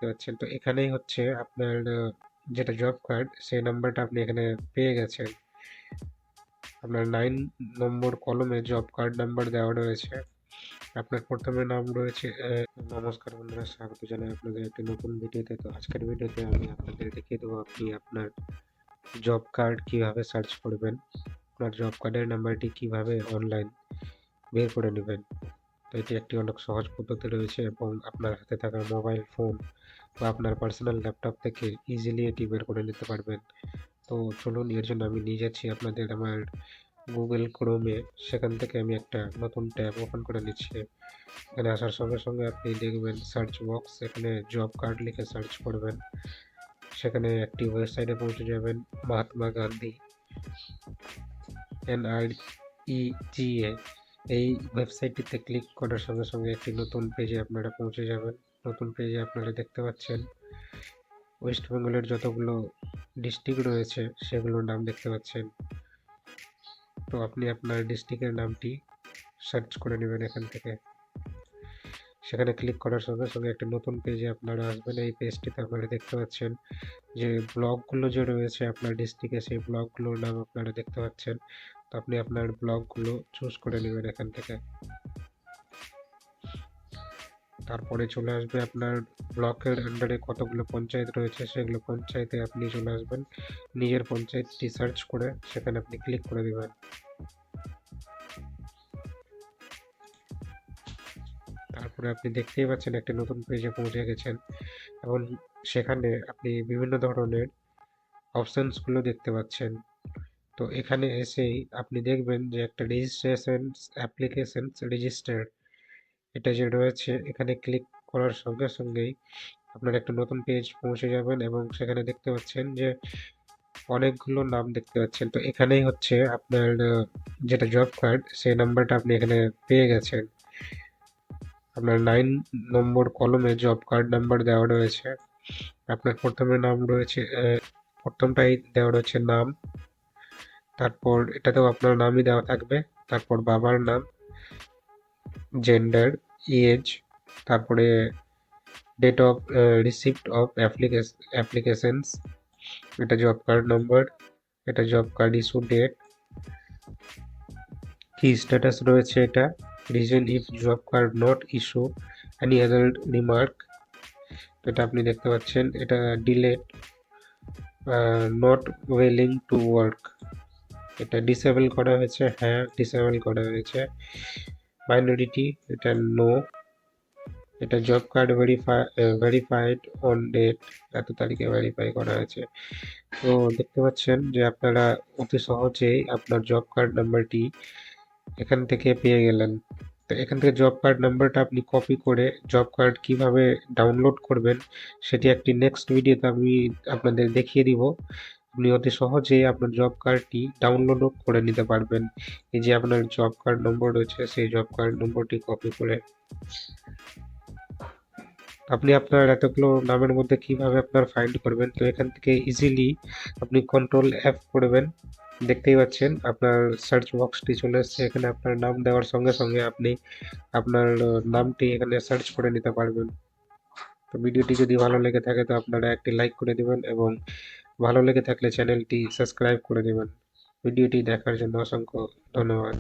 দেখতে পাচ্ছেন। তো এখানেই হচ্ছে আপনার যেটা জব কার্ড সেই নাম্বারটা আপনি এখানে পেয়ে গেছেন। আপনার 9 নম্বর কলমে জব কার্ড নাম্বার দেওয়া রয়েছে। আপনার প্রথমে নাম রয়েছে নমস্কার বন্ধুরা, স্বাগত জানাই আপনাদের একটি নতুন ভিডিওতে। তো আজকের ভিডিওতে আমি আপনাদের দেখিয়ে দেবো আপনি আপনার জব কার্ড কিভাবে সার্চ করবেন, আপনার জব কার্ডের নাম্বারটি কিভাবে অনলাইন বের করে নেবেন। তো এটি একটি অনেক সহজ পদ্ধতি রয়েছে এবং আপনার হাতে থাকা মোবাইল ফোন বা আপনার পার্সোনাল ল্যাপটপ থেকে ইজিলি এটি বের করে নিতে পারবেন। তো চলুন, এর জন্য আমি নিয়ে যাচ্ছি আপনাদের আমার গুগল ক্রোমে। সেখান থেকে আমি একটা নতুন ট্যাব ওপেন করে নিচ্ছি। এখানে আসার সঙ্গে সঙ্গে আপনি দেখবেন সার্চ বক্স, এখানে জব কার্ড লিখে সার্চ করবেন। সেখানে একটি ওয়েবসাইটে পৌঁছে যাবেন, মহাত্মা গান্ধী NREGA। এই ওয়েবসাইটটিতে ক্লিক করার সঙ্গে সঙ্গে একটি নতুন পেজে আপনারা পৌঁছে যাবেন। নতুন পেজে আপনারা দেখতে পাচ্ছেন ওয়েস্ট বেঙ্গলের যতগুলো ডিস্ট্রিক্ট রয়েছে সেগুলোর নাম দেখতে পাচ্ছেন। তো আপনি আপনার ডিস্ট্রিক্টের নামটি সার্চ করে নেবেন এখান থেকে। সেখানে ক্লিক করার সঙ্গে সঙ্গে একটা নতুন পেজে আপনারা আসবেন। এই পেজটিতে আপনারা দেখতে পাচ্ছেন যে ব্লকগুলো যে রয়েছে আপনার ডিস্ট্রিক্টে, সেই ব্লকগুলোর নাম আপনারা দেখতে পাচ্ছেন। তো আপনি আপনার ব্লকগুলো চুজ করে নেবেন এখান থেকে। তারপরে চলে আসবে আপনার ব্লকের আন্ডারে কতগুলো পঞ্চায়েত রয়েছে, সেগুলো পঞ্চায়েতে আপনি চলে আসবেন। নিজের পঞ্চায়েতটি সার্চ করে সেখানে আপনি ক্লিক করে দেবেন। তারপরে আপনি দেখতেই পাচ্ছেন একটি নতুন পেজে পৌঁছে গেছেন এবং সেখানে আপনি বিভিন্ন ধরনের অপশনসগুলো দেখতে পাচ্ছেন। তো এখানে এসেই আপনি দেখবেন যে একটা রেজিস্ট্রেশন অ্যাপ্লিকেশন রেজিস্টার্ড, এটা যে রয়েছে এখানে ক্লিক করার সঙ্গে সঙ্গেই আপনার একটা নতুন পেজ পৌঁছে যাবেন এবং সেখানে দেখতে পাচ্ছেন যে অনেকগুলো নাম দেখতে পাচ্ছেন। তো এখানেই হচ্ছে আপনার যেটা জব কার্ড সেই নাম্বারটা আপনি এখানে পেয়ে গেছেন। আপনার 9 নম্বর কলমে জব কার্ড নাম্বার দেওয়া রয়েছে। আপনার প্রথমে নাম রয়েছে, প্রথমটাই দেওয়া রয়েছে নাম, তারপর এটাতেও আপনার নামই দেওয়া থাকবে, তারপর বাবার নাম, জেন্ডার, এজ, তারপরে date of receipt of applications, এটা জব কার্ড নাম্বার, এটা জব কার্ড ইস্যু ডেট, কি স্ট্যাটাস রয়েছে এটা, reason if job card not issue, any other remark, এটা আপনি দেখতে পাচ্ছেন। এটা delete, not willing to work, এটা ডিসেবল করা হয়েছে, হ্যাঁ ডিসেবল করা হয়েছে। মাইনরিটি, এটা নো, এটা job card verified on date, এত তারিখে ভেরিফাই করা হয়েছে। তো দেখতে পাচ্ছেন যে আপনারা অতি সহজেই আপনার জব কার্ড নাম্বারটি এখান থেকে পেয়ে গেলেন। তো এখান থেকে জব কার্ড নাম্বারটা আপনি কপি করে জব কার্ড কিভাবে ডাউনলোড করবেন সেটি একটি নেক্সট ভিডিওতে আমি আপনাদের দেখিয়ে দিব। আপনি অতি সহজেই আপনার জব কার্ডটি ডাউনলোডও করে নিতে পারবেন। এই যে আপনার জব কার্ড নম্বর রয়েছে সেই জব কার্ড নম্বরটি কপি করে আপনি আপনার এতগুলো নামের মধ্যে কিভাবে আপনার ফাইন্ড করবেন। তো এখান থেকে ইজিলি আপনি কন্ট্রোল F করবেন। দেখতেই পাচ্ছেন আপনার সার্চ বক্সটি চলে এসেছে, এখানে আপনার নাম দেওয়ার সঙ্গে সঙ্গে আপনি আপনার নামটি এখানে সার্চ করে নিতে পারবেন। তো ভিডিওটি যদি ভালো লেগে থাকে তো আপনারা একটি লাইক করে দেবেন এবং ভালো লেগে থাকলে চ্যানেলটি সাবস্ক্রাইব করে দেবেন। ভিডিওটি দেখার জন্য অসংখ্য ধন্যবাদ।